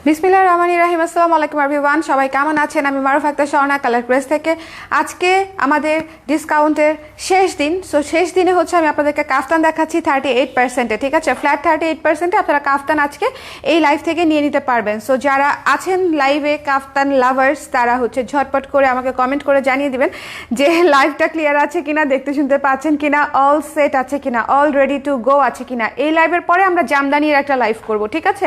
বিসমিল্লাহির রহমানির রহিম। আসসালামু আলাইকুম এভরিওয়ান, সবাই কেমন আছেন? আমি মারুফ আক্তার স্বর্ণা কালার প্রেস থেকে। আজকে আমাদের ডিসকাউন্টের শেষ দিন। শেষ দিনে হচ্ছে আমি আপনাদেরকে কাফতান দেখাচ্ছি 38%, ঠিক আছে? ফ্ল্যাট 38% আপনারা কাফতান আজকে এই লাইভ থেকে নিয়ে নিতে পারবেন। সো যারা আছেন লাইভে কাফতান লাভার্স, তারা হচ্ছে ঝটপট করে আমাকে কমেন্ট করে জানিয়ে দিবেন যে লাইভটা ক্লিয়ার আছে কিনা, দেখতে শুনতে পাচ্ছেন কিনা, অল সেট আছে কিনা, অল রেডি টু গো আছে কিনা। এই লাইভের পরে আমরা জামদানির একটা লাইভ করব, ঠিক আছে?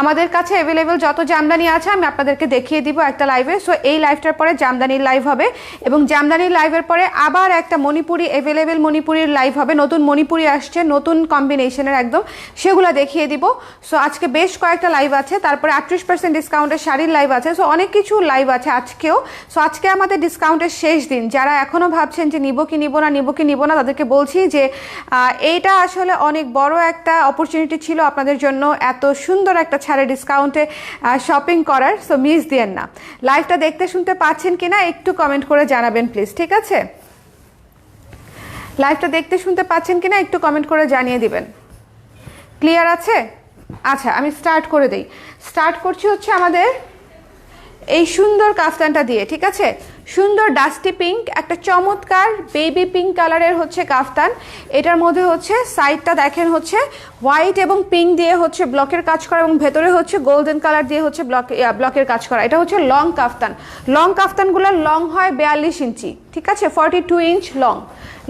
আমাদের কাছে অ্যাভেলেবল যত জামদানি আছে আমি আপনাদেরকে দেখিয়ে দিব একটা লাইভে। সো এই লাইভটার পরে জামদানির লাইভ হবে এবং জামদানির লাইভের পরে আবার একটা মণিপুরি অ্যাভেলেবেল মণিপুরির লাইভ হবে। নতুন মণিপুরি আসছে, নতুন কম্বিনেশনের একদম, সেগুলো দেখিয়ে দিব। সো আজকে বেশ কয়েকটা লাইভ আছে, তারপরে 38% ডিসকাউন্টের শাড়ির লাইভ আছে। সো অনেক কিছু লাইভ আছে আজকেও। সো আজকে আমাদের ডিসকাউন্টের শেষ দিন। যারা এখনও ভাবছেন যে নিব কি নিব না, তাদেরকে বলছি যে এইটা আসলে অনেক বড় একটা অপরচুনিটি ছিল আপনাদের জন্য, এত সুন্দর একটা ছাড়ে ডিসকাউন্টে শপিং করার। সো মিস দিয়েন না। লাইভটা দেখতে শুনতে পাচ্ছেন কিনা একটু কমেন্ট করে জানাবেন প্লিজ, ঠিক আছে? লাইভটা দেখতে শুনতে পাচ্ছেন কিনা একটু কমেন্ট করে জানিয়ে দিবেন। ক্লিয়ার আছে? আচ্ছা, আমি স্টার্ট করে দেই। স্টার্ট করছি হচ্ছে আমাদের এই সুন্দর কাফতানটা দিয়ে, ঠিক আছে? সুন্দর ডাস্টি পিঙ্ক, একটা চমৎকার বেবি পিঙ্ক কালারের হচ্ছে কাফতান। এটার মধ্যে হচ্ছে সাইডটা দেখেন হচ্ছে হোয়াইট এবং পিঙ্ক দিয়ে হচ্ছে ব্লকের কাজ করা এবং ভেতরে হচ্ছে গোল্ডেন কালার দিয়ে হচ্ছে ব্লকের কাজ করা। এটা হচ্ছে লং কাফতান। লং কাফতানগুলো লং হয় 42 ইঞ্চি, ঠিক আছে? 42 ইঞ্চ লং।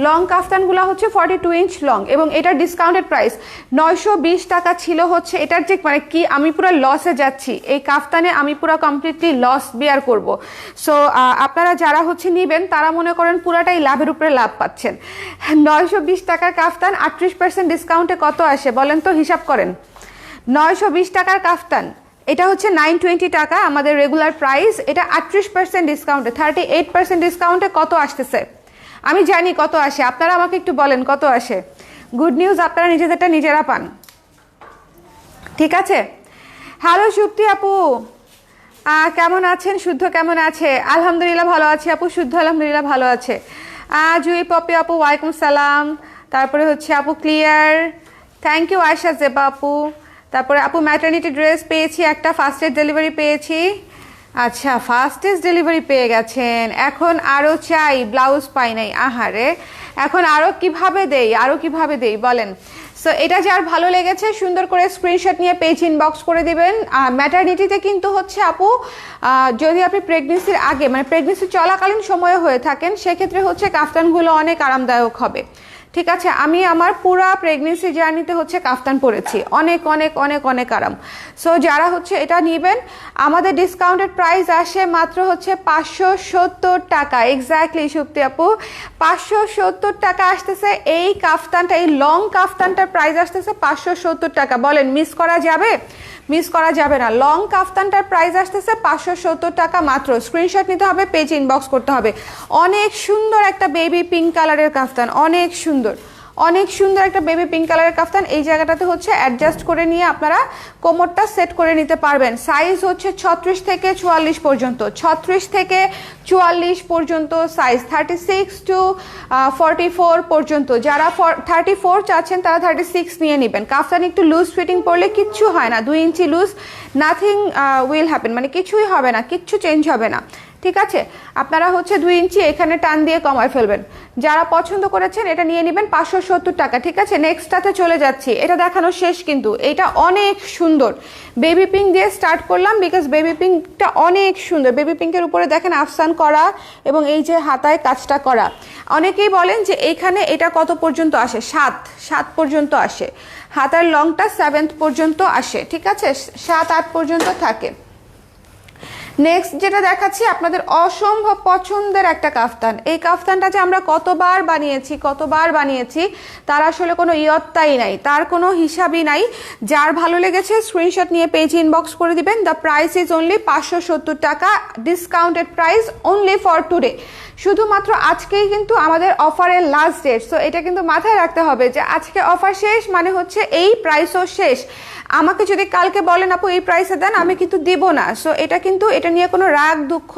লং কাফতানগুলো হচ্ছে 42 ইঞ্চ লং এবং এটার ডিসকাউন্টেড প্রাইস 920 টাকা ছিল হচ্ছে। এটার যে মানে কি, আমি পুরো লসে যাচ্ছি এই কাফতানে, আমি পুরো কমপ্লিটলি লস বিয়ার করব। সো আপনারা যারা হচ্ছে নেবেন তারা মনে করেন পুরাটাই লাভের উপরে লাভ পাচ্ছেন। 920 টাকার কাফতান 38% ডিসকাউন্টে কত আসে বলেন তো, হিসাব করেন। 920 টাকার কাফতান, এটা হচ্ছে 920 টাকা আমাদের রেগুলার প্রাইস। এটা 38% ডিসকাউন্টে, 38% ডিসকাউন্টে কত আসতেছে? আমি জানি কত আসে, আপনারা আমাকে একটু বলেন কত আসে। গুড নিউজ, আপনারা নিজেদেরটা নিজেরা পান, ঠিক আছে? হ্যালো সুপ্তি আপু, কেমন আছেন? শুদ্ধ কেমন আছে? আলহামদুলিল্লাহ ভালো আছি আপু। শুদ্ধ আলহামদুলিল্লাহ ভালো আছে। জুই পপি আপু ওয়ালাইকুম সালাম। তারপরে হচ্ছে আপু clear, thank you. Ayesha Zeba আপু। তারপরে আপু ম্যাটারনিটি ড্রেস পেয়েছি একটা, ফার্স্টের ডেলিভারি পেয়েছি। আচ্ছা, ফার্স্টেস্ট ডেলিভারি পেয়ে গেছেন। এখন আরও চাই, ব্লাউজ পাই নাই। আহারে, এখন আরও কিভাবে দেই বলেন? সো এটা যার ভালো লেগেছে সুন্দর করে স্ক্রিনশট নিয়ে পেজ ইনবক্স করে দিবেন। ম্যাটারনিটিতে কিন্তু হচ্ছে আপু যদি আপনি প্রেগনেন্সির আগে মানে প্রেগনেন্সি চলাকালীন সময়ে হয়ে থাকেন, সেক্ষেত্রে হচ্ছে কাফতানগুলো অনেক আরামদায়ক হবে, ঠিক আছে? আমি আমার পুরা প্রেগনেন্সি জার্নিতে হচ্ছে কাফতান পরেছি, অনেক অনেক অনেক অনেক আরাম। সো যারা হচ্ছে এটা নেবেন, আমাদের ডিসকাউন্টেড প্রাইস আসে মাত্র হচ্ছে 570 টাকা। এক্স্যাক্টলি সুপ্তি আপু, 570 টাকা আসতেছে এই কাফতানটা। এই লং কাফতানটার প্রাইস আসতেছে 570 টাকা। বলেন মিস করা যাবে? মিস করা যাবে না। লং কাফতানটার প্রাইস আসতেছে 570 টাকা মাত্র। স্ক্রিনশট নিতে হবে, পেজ ইনবক্স করতে হবে। অনেক সুন্দর একটা বেবি পিঙ্ক কালারের কাফতান, অনেক সুন্দর, অনেক সুন্দর একটা বেবি পিঙ্ক কালারের কাফতান। এই জায়গাটাতে হচ্ছে অ্যাডজাস্ট করে নিয়ে আপনারা কোমরটা সেট করে নিতে পারবেন। সাইজ হচ্ছে 36 থেকে 44 পর্যন্ত, 36 থেকে 44 পর্যন্ত সাইজ, 36 টু 44 পর্যন্ত। যারা 34 চাচ্ছেন তারা 36 নিয়ে নেবেন। কাফতান একটু লুজ ফিটিং পরলে কিচ্ছু হয় না, 2 ইঞ্চি লুজ, নাথিং উইল হ্যাপেন, মানে কিছুই হবে না, কিচ্ছু চেঞ্জ হবে না, ঠিক আছে? আপনারা হচ্ছে 2 ইঞ্চি এখানে টান দিয়ে কমায় ফেলবেন। যারা পছন্দ করেছেন এটা নিয়ে নেবেন 570 টাকা, ঠিক আছে? নেক্সটটাতে চলে যাচ্ছি। এটা দেখানো শেষ কিন্তু, এটা অনেক সুন্দর। বেবি পিঙ্ক দিয়ে স্টার্ট করলাম বিকজ বেবি পিঙ্কটা অনেক সুন্দর। বেবি পিঙ্কের উপরে দেখেন আফসান করা এবং এই যে হাতায় কাজটা করা। অনেকেই বলেন যে এইখানে এটা কত পর্যন্ত আসে, 7 পর্যন্ত আসে। হাতার লংটা 7 পর্যন্ত আসে, ঠিক আছে? 7-8 পর্যন্ত থাকে। নেক্সট যেটা দেখাচ্ছি আপনাদের অসম্ভব পছন্দের একটা কাফতান। এই কাফতানটা যে আমরা কতবার বানিয়েছি তার আসলে কোনো ইয়ত্তাই নাই, তার কোনো হিসাবই নাই। যার ভালো লেগেছে স্ক্রিনশট নিয়ে পেজ ইনবক্স করে দিবেন। দ্য প্রাইস ইজ অনলি 570 টাকা, discounted price only for today. শুধুমাত্র আজকেই কিন্তু আমাদের অফারের লাস্ট ডেট। সো এটা কিন্তু মাথায় রাখতে হবে যে আজকে অফার শেষ মানে হচ্ছে এই প্রাইসও শেষ। আমাকে যদি কালকে বলেন আপু এই প্রাইসে দেন, আমি কিন্তু দিব না। সো এটা নিয়ে কোনো রাগ, দুঃখ,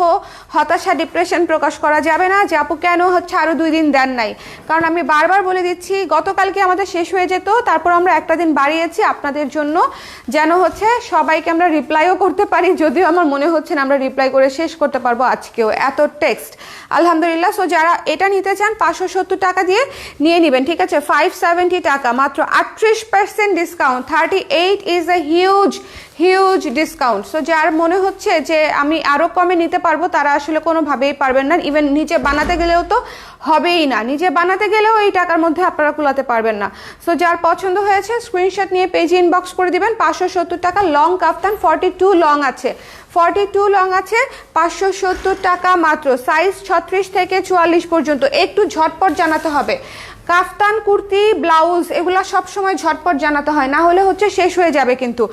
হতাশা, ডিপ্রেশন প্রকাশ করা যাবে না যে আপু কেন হচ্ছে আরও 2 দিন দেন নাই। কারণ আমি বারবার বলে দিচ্ছি, গতকালকে আমাদের শেষ হয়ে যেত, তারপর আমরা একটা দিন বাড়িয়েছি আপনাদের জন্য, যেন হচ্ছে সবাইকে আমরা রিপ্লাইও করতে পারি। যদিও আমার মনে হচ্ছে না আমরা রিপ্লাই করে শেষ করতে পারবো আজকেও, এত টেক্সট। আলহামদুলিল্লাহ। সো যারা এটা নিতে চান 570 টাকা দিয়ে নিয়ে নেবেন, ঠিক আছে। 570 টাকা, মাত্র 38% discount. 38 is a huge discount. So যার মনে হচ্ছে যে আমি আরও কমে নিতে পারবো, তারা আসলে কোনোভাবেই পারবেন না। ইভেন নিজে বানাতে গেলেও তো হবেই না, নিজে বানাতে গেলেও এই টাকার মধ্যে আপনারা কুলাতে পারবেন না। সো যার পছন্দ হয়েছে স্ক্রিনশট নিয়ে পেজে ইনবক্স করে দিবেন। 570 টাকা লং কাফতান, 42 লং আছে, 42 লং আছে, 570 টাকা মাত্র। সাইজ 36 থেকে 44 পর্যন্ত। একটু ঝটপট জানাতে হবে। কাফতান, কুর্তি, ব্লাউজ এগুলা সবসময় ঝটপট জানাতে হয়, না হলে হচ্ছে শেষ হয়ে যাবে কিন্তু।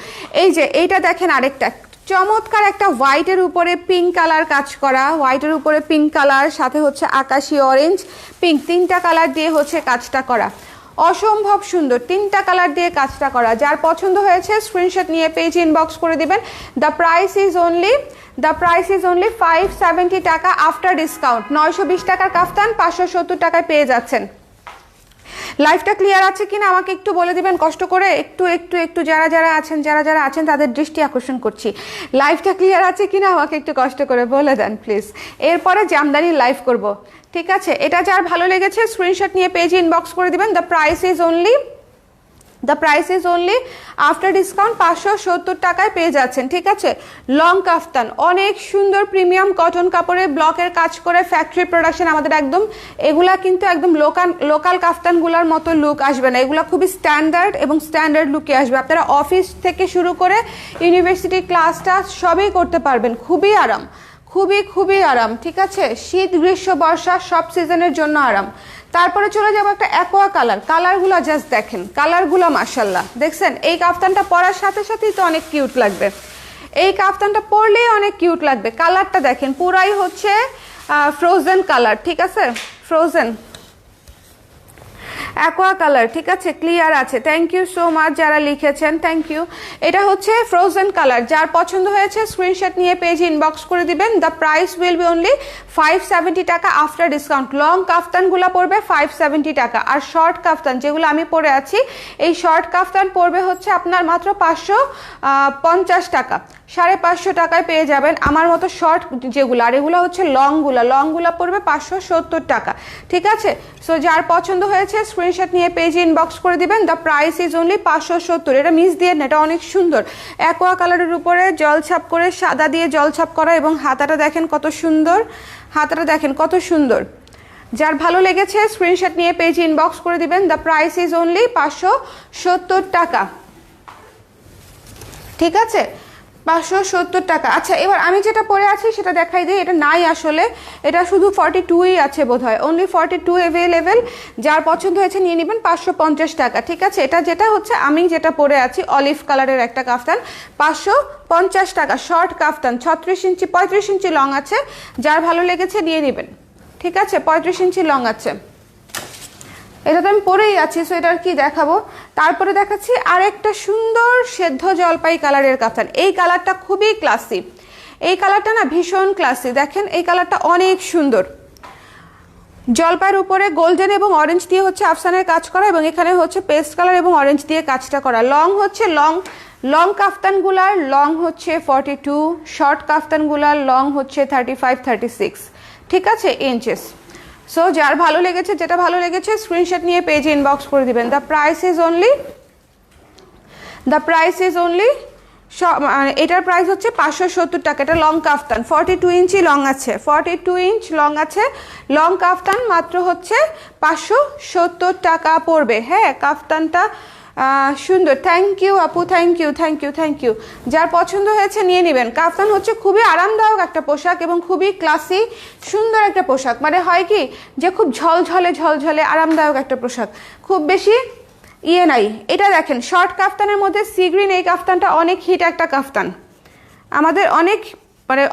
এই যে এইটা দেখেন, আরেকটা চমৎকার একটা হোয়াইটের উপরে পিঙ্ক কালার কাজ করা, হোয়াইটের উপরে পিঙ্ক কালার, সাথে হচ্ছে আকাশি, অরেঞ্জ, পিঙ্ক, 3টা কালার দিয়ে হচ্ছে কাজটা করা। অসম্ভব সুন্দর, 3টা কালার দিয়ে কাজটা করা। যার পছন্দ হয়েছে স্ক্রিনশট নিয়ে পেজ ইনবক্স করে দিবেন। দ্য প্রাইস ইজ অনলি 570 টাকা আফটার ডিসকাউন্ট। 920 টাকার কাফতান 570 টাকায় পেয়ে যাচ্ছেন। লাইফটা ক্লিয়ার আছে কিনা আমাকে একটু বলে দিবেন কষ্ট করে। একটু যারা আছেন তাদের দৃষ্টি আকর্ষণ করছি। লাইফটা ক্লিয়ার আছে কিনা আমাকে একটু কষ্ট করে বলে দেন প্লিজ। এরপরে জামদানি লাইভ করব, ঠিক আছে। এটা যার ভালো লেগেছে স্ক্রিনশট নিয়ে পেজে ইনবক্স করে দিবেন। The price is only after discount 570 টাকায় পেয়ে যাচ্ছেন, ঠিক আছে। লং কাফতান, অনেক সুন্দর প্রিমিয়াম কটন কাপড়ে ব্লকের কাজ করে ফ্যাক্টরি প্রোডাকশন আমাদের একদম। এগুলা কিন্তু একদম লোকাল কাফতানগুলোর মতো লুক আসবে না, এগুলা খুবই স্ট্যান্ডার্ড এবং স্ট্যান্ডার্ড লুকে আসবে। আপনারা অফিস থেকে শুরু করে ইউনিভার্সিটি ক্লাসটা সবই করতে পারবেন, খুবই আরাম, ঠিক আছে। শীত, গ্রীষ্ম, বর্ষা সব সিজনের জন্য আরাম। তারপরে চলে যাবো একটা অ্যাকোয়া কালারগুলো জাস্ট দেখেন, কালারগুলো মাশাল্লাহ। দেখছেন এই কাফতানটা পরার সাথে সাথেই তো অনেক কিউট লাগবে, এই কাফতানটা পরলেই অনেক কিউট লাগবে। কালারটা দেখেন, পুরাই হচ্ছে ফ্রোজেন কালার, ঠিক আছে, ফ্রোজেন অ্যাকোয়া কালার, ঠিক আছে, ক্লিয়ার আছে। থ্যাংক ইউ সো মাচ যারা লিখেছেন, থ্যাংক ইউ। এটা হচ্ছে ফ্রোজেন কালার। যার পছন্দ হয়েছে স্ক্রিনশট নিয়ে পেজে ইনবক্স করে দিবেন। The price will be only 570 টাকা আফটার ডিসকাউন্ট। লং কাফতানগুলো পড়বে 570 টাকা, আর শর্ট কাফতান যেগুলো আমি পরে আছি, এই শর্ট কাফতান পড়বে হচ্ছে আপনার মাত্র 550 টাকা। 550 টাকায় পেয়ে যাবেন আমার মতো শর্ট যেগুলো, আর এগুলো হচ্ছে লংগুলা পড়বে 570 টাকা, ঠিক আছে। সো যার পছন্দ হয়েছে স্ক্রিনশট নিয়ে পেজে ইনবক্স করে দিবেন। The price is only 570। এটা মিস দিয়ে না, এটা অনেক সুন্দর অ্যাকোয়া কালারের উপরে জলছাপ করে, সাদা দিয়ে জলছাপ করা, এবং হাতাটা দেখেন কত সুন্দর, যার ভালো লেগেছে স্ক্রিনশট নিয়ে পেজে ইনবক্স করে দিবেন। দ্য প্রাইস ইজ অনলি 570 টাকা, ঠিক আছে, 570 টাকা। আচ্ছা, এবার আমি যেটা পরে আছি সেটা দেখাই দিই। এটা নাই আসলে, এটা শুধু 42ই আছে বোধহয়, অনলি 42 অ্যাভেলেবেল। যার পছন্দ হয়েছে নিয়ে নেবেন 550 টাকা, ঠিক আছে। এটা যেটা হচ্ছে আমি যেটা পরে আছি অলিভ কালারের একটা কাফতান, 550 টাকা। শর্ট কাফতান 35 ইঞ্চি লং আছে, যার ভালো লেগেছে নিয়ে নেবেন, ঠিক আছে। 35 ইঞ্চি লং আছে, এটা তো আমি পরেই আছি। সো এটা কি দেখাবো, তারপরে দেখাচ্ছি আরেকটা সুন্দর সেদ্ধ জলপাই কালারের কাফতান। এই কালারটা খুবই ক্লাসি, এই কালারটা না ভীষণ ক্লাসি। দেখেন এই কালারটা অনেক সুন্দর, জলপাইয়ের উপরে গোল্ডেন এবং অরেঞ্জ দিয়ে হচ্ছে আফসানের কাজ করা, এবং এখানে হচ্ছে পেস্ট কালার এবং অরেঞ্জ দিয়ে কাজটা করা। লং কাফতানগুলার লং হচ্ছে 42, শর্ট কাফতানগুলার লং হচ্ছে 35-36, ঠিক আছে, ইঞ্চেস। সো যার ভালো লেগেছে, যেটা ভালো লেগেছে স্ক্রিনশট নিয়ে পেজে ইনবক্স করে দিবেন। দ্য প্রাইস ইজ অনলি এটার প্রাইস হচ্ছে 570 টাকা। এটা লং কাফতান, 42 ইঞ্চি লং আছে, 42 ইঞ্চ লং আছে। লং কাফতান মাত্র হচ্ছে 570 টাকা পড়বে। হ্যাঁ, কাফতানটা সুন্দর। থ্যাংক ইউ আপু, থ্যাংক ইউ। যার পছন্দ হয়েছে নিয়ে নেবেন। কাফতান হচ্ছে খুবই আরামদায়ক একটা পোশাক এবং খুবই ক্লাসি সুন্দর একটা পোশাক। মানে হয় কি যে খুব ঝলঝলে আরামদায়ক একটা পোশাক, খুব বেশি ইয়ে নাই। এটা দেখেন শর্ট কাফতানের মধ্যে সি গ্রিন, এই কাফতানটা অনেক হিট একটা কাফতান, আমাদের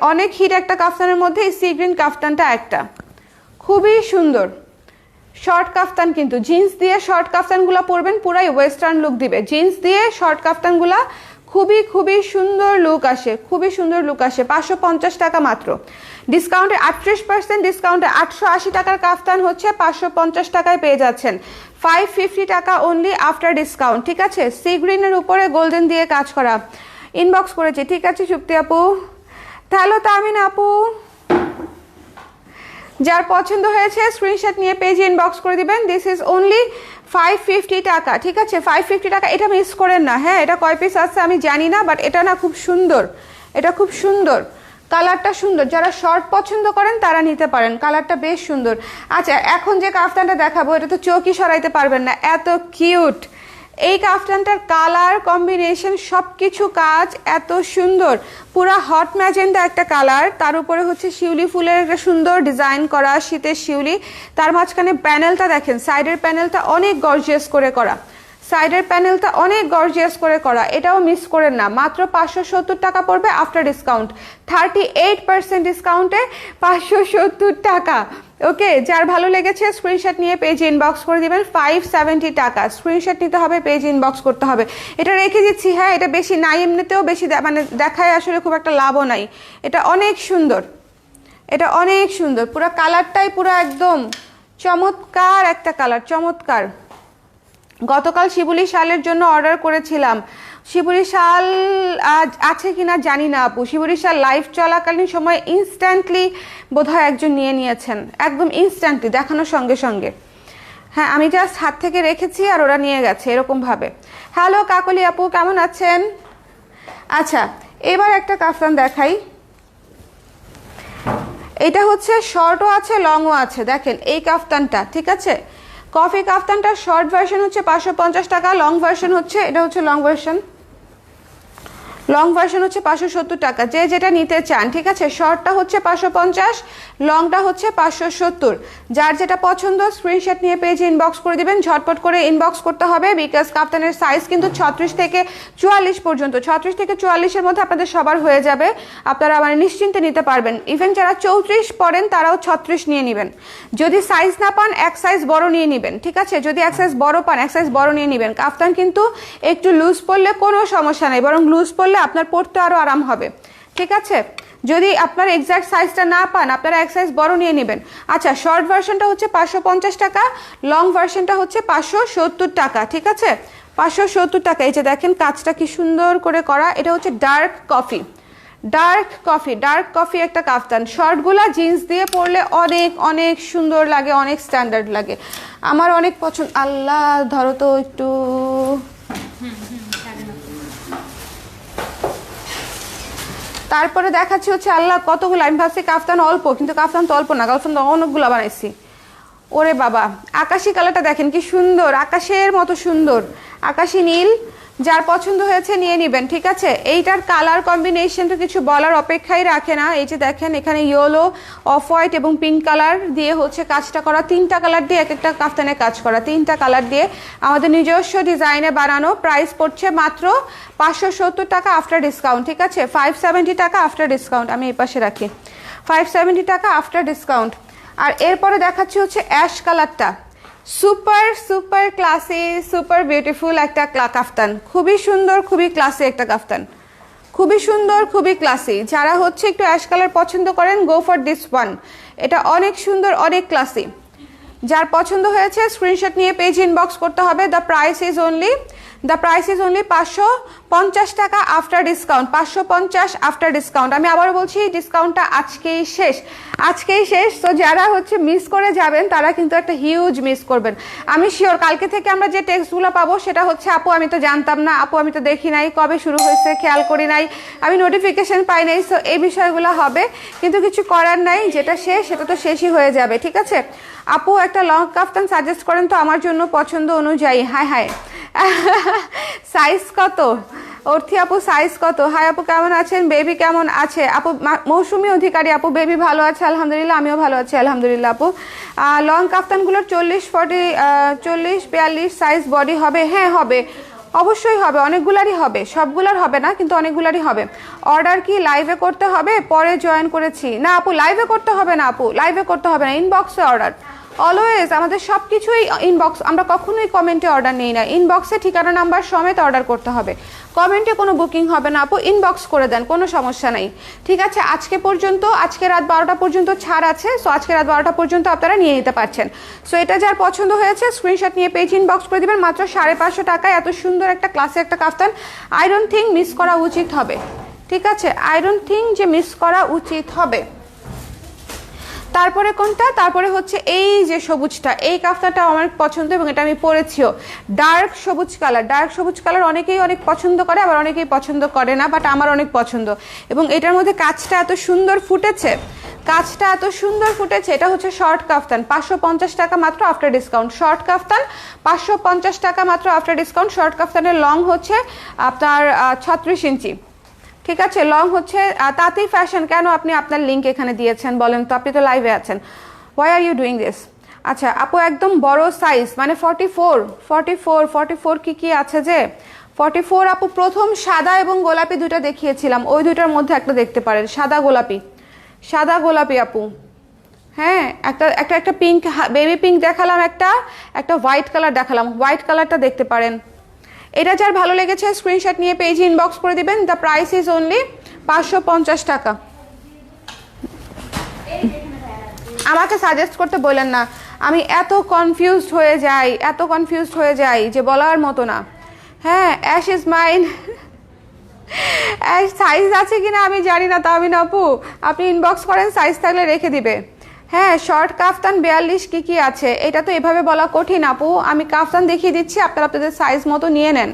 অনেক হিট একটা কাফতানের মধ্যে এই সি গ্রিন কাফতানটা একটা খুবই সুন্দর। শর্ট কাফতান, কিন্তু জিন্স দিয়ে শর্ট কাফতানগুলো পরবেন পুরাই ওয়েস্টার্ন লুক দিবে। জিন্স দিয়ে শর্ট কাফতানগুলা খুবই খুবই সুন্দর লুক আসে, খুবই সুন্দর লুক আসে। 550 টাকা মাত্র, ডিসকাউন্টে 38% ডিসকাউন্টে 880 টাকার কাফতান হচ্ছে 550 টাকায় পেয়ে যাচ্ছেন। 550 টাকা অনলি আফটার ডিসকাউন্ট, ঠিক আছে। সি গ্রিনের উপরে গোল্ডেন দিয়ে কাজ করা, ইনবক্স করেছি, ঠিক আছে সুপ্তি আপু। হ্যালো তামিন আপু, যার পছন্দ হয়েছে স্ক্রিনশট নিয়ে পেজে ইনবক্স করে দিবেন। দিস ইজ অনলি 550 টাকা, ঠিক আছে। 550 টাকা, এটা মিস করেন না। হ্যাঁ, এটা কয় পিস আছে আমি জানি না, বাট এটা না খুব সুন্দর, এটা খুব সুন্দর, কালারটা সুন্দর। যারা শর্ট পছন্দ করেন তারা নিতে পারেন, কালারটা বেশ সুন্দর। আচ্ছা, এখন যে কাফতানটা দেখাবো এটা তো চোখই সরাইতে পারবেন না, এত কিউট। এই কাফতানটার কালার কম্বিনেশন সব কিছু কাজ এত সুন্দর, পুরা হট ম্যাজেন্ডা একটা কালার, তার উপরে হচ্ছে শিউলি ফুলের একটা সুন্দর ডিজাইন করা, শীতের শিউলি। তার মাঝখানে প্যানেলটা দেখেন, সাইডের প্যানেলটা অনেক গর্জিয়াস করে করা, সাইডের প্যানেলটা অনেক গর্জিয়াস করে করা। এটাও মিস করেন না, মাত্র 570 টাকা পড়বে আফটার ডিসকাউন্ট। 38% ডিসকাউন্টে 570 টাকা। ওকে, যার ভালো লেগেছে স্ক্রিনশট নিয়ে পেজ ইনবক্স করে দিবেন। 570 টাকা, স্ক্রিনশট নিতে হবে, পেজ ইনবক্স করতে হবে। এটা রেখে দিচ্ছি, হ্যাঁ, এটা বেশি নাই, এমনিতেও বেশি মানে দেখায় আসলে খুব একটা লাভও নাই। এটা অনেক সুন্দর, এটা অনেক সুন্দর, পুরো কালারটাই পুরো একদম চমৎকার একটা কালার, চমৎকার। গতকাল শিবুলি শালের জন্য অর্ডার করেছিলাম, শিবুলি শাল আছে কিনা জানি না আপু। শিবুলি শাল লাইভ চলাকালীন সময় ইনস্ট্যান্টলি বোধহয় একজন নিয়ে নিয়েছেন, একদম ইনস্ট্যান্টলি দেখানোর সঙ্গে সঙ্গে। হ্যাঁ, আমি জাস্ট হাত থেকে রেখেছি আর ওরা নিয়ে গেছে এরকমভাবে। হ্যালো কাকলি আপু, কেমন আছেন? আচ্ছা, এবার একটা কাফতান দেখাই। এটা হচ্ছে শর্টও আছে লংও আছে, দেখেন এই কাফতানটা, ঠিক আছে। কফি কাফতানটার শর্ট ভার্সন হচ্ছে 550 টাকা, লং ভার্সন হচ্ছে, এটা হচ্ছে লং ভার্সন, লং ভার্সন হচ্ছে 570 টাকা। যে যেটা নিতে চান, ঠিক আছে। শর্টটা হচ্ছে 550, লংটা হচ্ছে 570। যার যেটা পছন্দ স্ক্রিনশট নিয়ে পেজে ইনবক্স করে দিবেন। ঝটপট করে ইনবক্স করতে হবে, বিকজ কাফতানের সাইজ কিন্তু 36 থেকে 44 পর্যন্ত, 36 থেকে 44-এর মধ্যে আপনাদের সবার হয়ে যাবে, আপনারা মানে নিশ্চিন্তে নিতে পারবেন। ইভেন যারা 34 পরেন তারাও 36 নিয়ে নেবেন। যদি সাইজ না পান এক সাইজ বড় নিয়ে নেবেন, ঠিক আছে। যদি এক সাইজ বড় পান এক সাইজ বড় নিয়ে নেবেন। কাফতান কিন্তু একটু লুজ পরলে কোনো সমস্যা নেই, বরং লুজ পরলে আপনার পরতে আরো আরাম হবে, ঠিক আছে। যদি আপনার এক্সাক্ট সাইজটা না পান আপনারা এক সাইজ বড় নিয়ে নেবেন। আচ্ছা, শর্ট ভার্সনটা হচ্ছে 550 টাকা, লং ভার্সনটা হচ্ছে 570 টাকা, ঠিক আছে। 570 টাকা। এই যে দেখেন কাজটা কি সুন্দর করে করা, এটা হচ্ছে dark coffee, dark coffee, dark coffee একটা কাফতান। শর্টগুলা জিন্স দিয়ে পরলে অনেক অনেক সুন্দর লাগে, অনেক স্ট্যান্ডার্ড লাগে, আমার অনেক পছন্দ। আল্লাহ, ধরো তো একটু। তারপরে দেখাচ্ছি হচ্ছে, আল্লাহ কতগুলো, আমি ভাবছি কাফতান অল্প, কিন্তু কাফতান তো অল্প না, কাফতান তো অনেকগুলো বানাইছি। ওরে বাবা, আকাশি কালারটা দেখেন কি সুন্দর, আকাশের মতো সুন্দর, আকাশি নীল। যার পছন্দ হয়েছে নিয়ে নেবেন, ঠিক আছে। এইটার কালার কম্বিনেশন তো কিছু বলার অপেক্ষাই রাখে না। এই যে দেখেন এখানে ইয়েলো, অফ হোয়াইট এবং পিঙ্ক কালার দিয়ে হচ্ছে কাজটা করা, 3টা কালার দিয়ে এক একটা কাফতানে কাজ করা, 3টা কালার দিয়ে আমাদের নিজস্ব ডিজাইনে বানানো। প্রাইস পড়ছে মাত্র 570 টাকা আফটার ডিসকাউন্ট, ঠিক আছে। 570 টাকা আফটার ডিসকাউন্ট, আমি এই পাশে রাখি, 570 টাকা আফটার ডিসকাউন্ট। আর এরপরে দেখাচ্ছি হচ্ছে অ্যাশ কালারটা, super super classy, super beautiful একটা কাফতান, খুবই সুন্দর, খুবই ক্লাসি একটা কাফতান, খুবই সুন্দর, খুবই ক্লাসি। যারা হচ্ছে একটু অ্যাশ কালার পছন্দ করেন, গো ফর দিস ওয়ান। এটা অনেক সুন্দর, অনেক ক্লাসি। যার পছন্দ হয়েছে স্ক্রিনশট নিয়ে পেজ ইনবক্স করতে হবে। দ্য প্রাইস ইজ অনলি 550 টাকা আফটার ডিসকাউন্ট, 550 আফটার ডিসকাউন্ট। আমি আবারও বলছি, ডিসকাউন্টটা আজকেই শেষ, আজকেই শেষ। তো যারা হচ্ছে মিস করে যাবেন তারা কিন্তু একটা হিউজ মিস করবেন। আমি শিওর কালকে থেকে আমরা যে টেক্সটগুলো পাবো সেটা হচ্ছে, আপু আমি তো জানতাম না, আপু আমি তো দেখি নাই, কবে শুরু হয়েছে খেয়াল করি নাই, আমি নোটিফিকেশন পাই নাই। সো এই বিষয়গুলো হবে, কিন্তু কিছু করার নাই, যেটা শেষ সেটা তো শেষই হয়ে যাবে, ঠিক আছে। আপু একটা লং কাফতান সাজেস্ট করেন তো আমার জন্য পছন্দ অনুযায়ী। হায় হায়, সাইজ কত অর্থী আপু, সাইজ কত? হাই আপু, কেমন আছেন? বেবি কেমন আছে? আপু মৌসুমী অধিকারী আপু, বেবি ভালো আছে আলহামদুলিল্লাহ, আমিও ভালো আছি আলহামদুলিল্লাহ আপু। লং কাফতানগুলোর 40-42 সাইজ বডি হবে? হ্যাঁ হবে, অবশ্যই হবে, অনেকগুলারই হবে, সবগুলার হবে না কিন্তু অনেকগুলারই হবে। অর্ডার কি লাইভে করতে হবে? পরে জয়েন করেছি। না আপু লাইভে করতে হবে না, আপু লাইভে করতে হবে না, ইনবক্সে অর্ডার, অলওয়েজ আমাদের সব কিছুই ইনবক্স, আমরা কখনোই কমেন্টে অর্ডার নিই না, ইনবক্সে ঠিকানা নাম্বার সমেত অর্ডার করতে হবে, কমেন্টে কোনো বুকিং হবে না আপু, ইনবক্স করে দেন, কোনো সমস্যা নেই। ঠিক আছে, আজকে পর্যন্ত, আজকে রাত 12টা পর্যন্ত ছাড় আছে, সো আজকে রাত 12টা পর্যন্ত আপনারা নিয়ে নিতে পারছেন। সো এটা যার পছন্দ হয়েছে স্ক্রিনশট নিয়ে পেজ ইনবক্স করে দিবেন, মাত্র 550 টাকায় এত সুন্দর একটা ক্লাসে একটা কাফতান। আই ডোন্ট থিঙ্ক মিস করা উচিত হবে, ঠিক আছে, আই ডোন্ট থিঙ্ক যে মিস করা উচিত হবে। তারপরে কোনটা, তারপরে হচ্ছে এই যে সবুজটা, এই কাফতানটা আমার পছন্দ এবং এটা আমি পরেছিও, ডার্ক সবুজ কালার। ডার্ক সবুজ কালার অনেকেই অনেক পছন্দ করে, আবার অনেকেই পছন্দ করে না, বাট আমার অনেক পছন্দ। এবং এটার মধ্যে কাজটা এত সুন্দর ফুটেছে, কাজটা এত সুন্দর ফুটেছে। এটা হচ্ছে শর্ট কাফতান, 550 টাকা মাত্র আফটার ডিসকাউন্ট। শর্ট কাফতান 550 টাকা মাত্র আফটার ডিসকাউন্ট। শর্ট কাফতানের লং হচ্ছে আপনার 36 ইঞ্চি, ঠিক আছে, লং হচ্ছে। তাতেই ফ্যাশন কেন আপনি আপনার লিঙ্ক এখানে দিয়েছেন বলেন তো, আপনি তো লাইভে আছেন, why are you doing this? আচ্ছা আপু একদম বড় সাইজ, মানে 44 কি আছে যে 44 আপু, প্রথম সাদা এবং গোলাপি দুটো দেখিয়েছিলাম, ওই দুটার মধ্যে একটা দেখতে পারেন, সাদা গোলাপি আপু। হ্যাঁ, একটা পিঙ্ক, বেবি পিঙ্ক দেখালাম, একটা হোয়াইট কালার দেখালাম, হোয়াইট কালারটা দেখতে পারেন। এটা যার ভালো লেগেছে স্ক্রিনশট নিয়ে পেজে ইনবক্স করে দিবেন। দ্য প্রাইস ইজ অনলি 550 টাকা। আমাকে সাজেস্ট করতে বললেন না, আমি এত কনফিউজড হয়ে যাই যে বলার মতো না। হ্যাঁ, ash is mine. Ash size আছে কিনা আমি জানি না, তাও না আপু, আপনি ইনবক্স করেন, সাইজ থাকলে রেখে দিবে। হ্যাঁ, শর্ট কাফতান 42 কি আছে, এটা তো এভাবে বলা কঠিন আপু, আমি কাফতান দেখিয়ে দিচ্ছি, আপনারা আপনাদের সাইজ মতো নিয়ে নেন,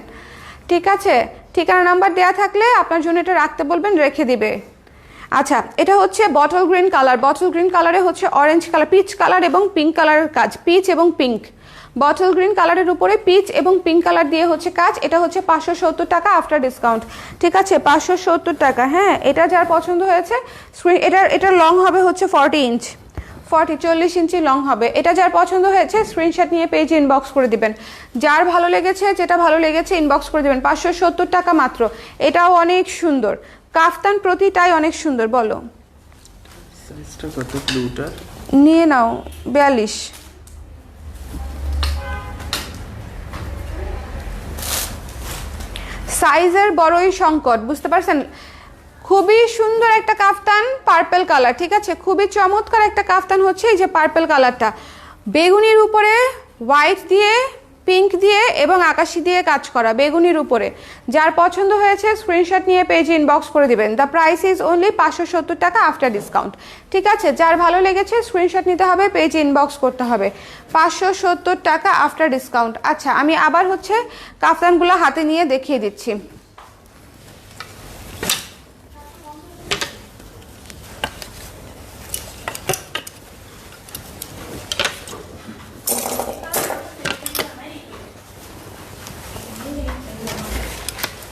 ঠিক আছে। ঠিকানা নাম্বার দেওয়া থাকলে আপনার জন্য এটা রাখতে বলবেন, রেখে দিবে। আচ্ছা, এটা হচ্ছে bottle green colour, bottle green কালারে হচ্ছে অরেঞ্জ কালার, পিচ কালার এবং পিঙ্ক কালারের কাজ, পিচ এবং পিঙ্ক, বটল গ্রিন কালারের উপরে পিচ এবং পিঙ্ক কালার দিয়ে হচ্ছে কাজ। এটা হচ্ছে 570 টাকা আফটার ডিসকাউন্ট, ঠিক আছে, 570 টাকা। হ্যাঁ, এটা যার পছন্দ হয়েছে, এটার লং হবে হচ্ছে 40 ইঞ্চি লং হবে। এটা যার পছন্দ হয়েছে স্ক্রিনশট নিয়ে পেজে ইনবক্স করে দিবেন, যার ভালো লেগেছে, যেটা ভালো লেগেছে ইনবক্স করে দিবেন। 570 টাকা মাত্র। এটাও অনেক সুন্দর কাফতান, প্রতিটাই অনেক সুন্দর। বলো সাইজটা কত ব্লুটা? নিয়ে নাও, 42। সাইজের বড়ই সংকট, বুঝতে পারছেন। খুবই সুন্দর একটা কাফতান, পার্পল কালার, ঠিক আছে, খুবই চমৎকার একটা কাফতান হচ্ছে এই যে পার্পল কালারটা, বেগুনির উপরে হোয়াইট দিয়ে, পিঙ্ক দিয়ে এবং আকাশি দিয়ে কাজ করা, বেগুনির উপরে। যার পছন্দ হয়েছে স্ক্রিনশট নিয়ে পেজে ইনবক্স করে দিবেন। দ্য প্রাইস ইজ অনলি 570 টাকা আফটার ডিসকাউন্ট, ঠিক আছে। যার ভালো লেগেছে স্ক্রিনশট নিতে হবে, পেজে ইনবক্স করতে হবে। 570 টাকা আফটার ডিসকাউন্ট। আচ্ছা, আমি আবার হচ্ছে কাফতানগুলো হাতে নিয়ে দেখিয়ে দিচ্ছি।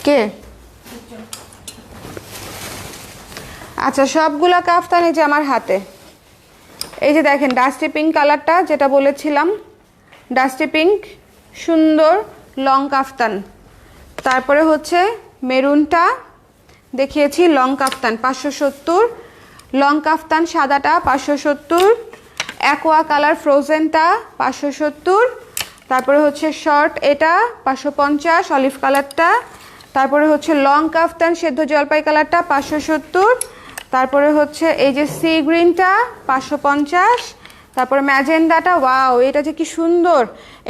কে? আচ্ছা, সবগুলা কাফতান এই যে আমার হাতে, এই যে দেখেন ডাস্টি পিঙ্ক কালারটা যেটা বলেছিলাম, ডাস্টি পিঙ্ক সুন্দর লং কাফতান। তারপরে হচ্ছে মেরুনটা দেখিয়েছি, লং কাফতান 570, লং কাফতান সাদাটা 570, অ্যাকোয়া কালার ফ্রোজেনটা 570, তারপরে হচ্ছে শর্ট এটা 550, অলিভ কালারটা, তারপরে হচ্ছে লং কাফতান সেদ্ধ জলপাই কালারটা 570, তারপরে হচ্ছে এই যে সি গ্রিনটা 550, তারপরে ম্যাজেন্ডাটা, ওয়াও এটা যে কি সুন্দর,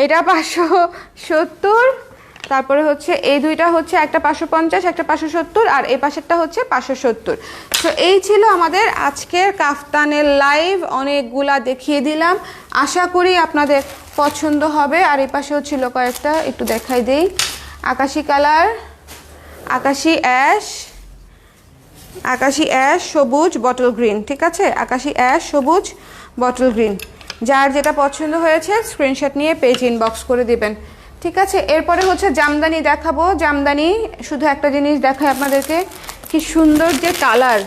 এটা 570, তারপরে হচ্ছে এই দুইটা হচ্ছে একটা 550, একটা 570, আর এই পাশেরটা হচ্ছে 570। তো এই ছিল আমাদের আজকের কাফতানের লাইভ, অনেকগুলা দেখিয়ে দিলাম, আশা করি আপনাদের পছন্দ হবে। আর এই পাশেও ছিল কয়েকটা, একটু দেখাই দেই, আকাশি কালার, আকাশি অ্যাশ সবুজ বটল গ্রিন, ঠিক আছে, আকাশি অ্যাশ সবুজ বটল গ্রিন। যার যেটা পছন্দ হয়েছে স্ক্রিনশট নিয়ে পেজ ইনবক্স করে দিবেন, ঠিক আছে। এরপরে হচ্ছে জামদানি দেখাবো। জামদানি শুধু একটা জিনিস দেখায় আপনাদেরকে, কি সুন্দর যে কালার।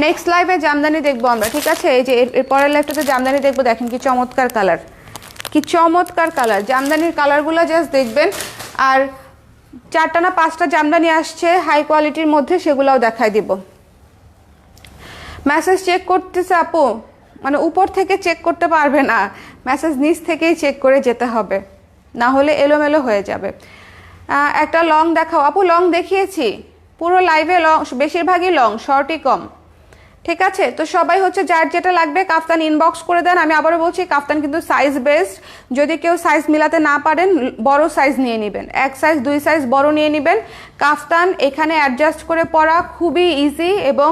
নেক্সট লাইভে জামদানি দেখবো আমরা, ঠিক আছে। এই যে এর পরের লাইভটাতে জামদানি দেখবো, দেখেন কি চমৎকার কালার, কি চমৎকার কালার। জামদানির কালারগুলো জাস্ট দেখবেন। আর 4টা না 5টা জামদানি আসছে হাই কোয়ালিটির মধ্যে, সেগুলোও দেখাই দিব। মেসেজ চেক করতেছে আপু, মানে উপর থেকে চেক করতে পারবে না, মেসেজ নিচ থেকেই চেক করে যেতে হবে, না হলে এলোমেলো হয়ে যাবে। একটা লং দেখাও আপু। লং দেখিয়েছি পুরো লাইভে, লং বেশিরভাগই লং, শর্টই কম। ঠিক আছে, তো সবাই হচ্ছে যার যেটা লাগবে কাফতান ইনবক্স করে দেন। আমি আবারও বলছি কাফতান কিন্তু সাইজ বেসড, যদি কেউ সাইজ মিলাতে না পারেন বড় সাইজ নিয়ে নেবেন, 1 সাইজ 2 সাইজ বড় নিয়ে নেবেন। কাফতান এখানে অ্যাডজাস্ট করে পরা খুবই ইজি এবং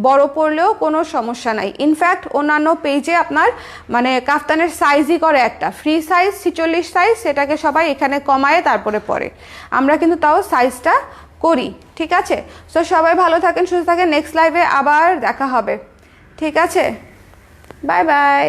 বড় পরলেও কোনো সমস্যা নাই। ইনফ্যাক্ট অন্যান্য পেজে আপনার মানে কাফতানের সাইজই করে একটা ফ্রি সাইজ 46 সাইজ, সেটাকে সবাই এখানে কমায় তারপরে পরে, আমরা কিন্তু তাও সাইজটা করি। ঠিক আছে, সো সবাই ভালো থাকেন, সুস্থ থাকেন, নেক্সট লাইভে আবার দেখা হবে। ঠিক আছে, বাই বাই।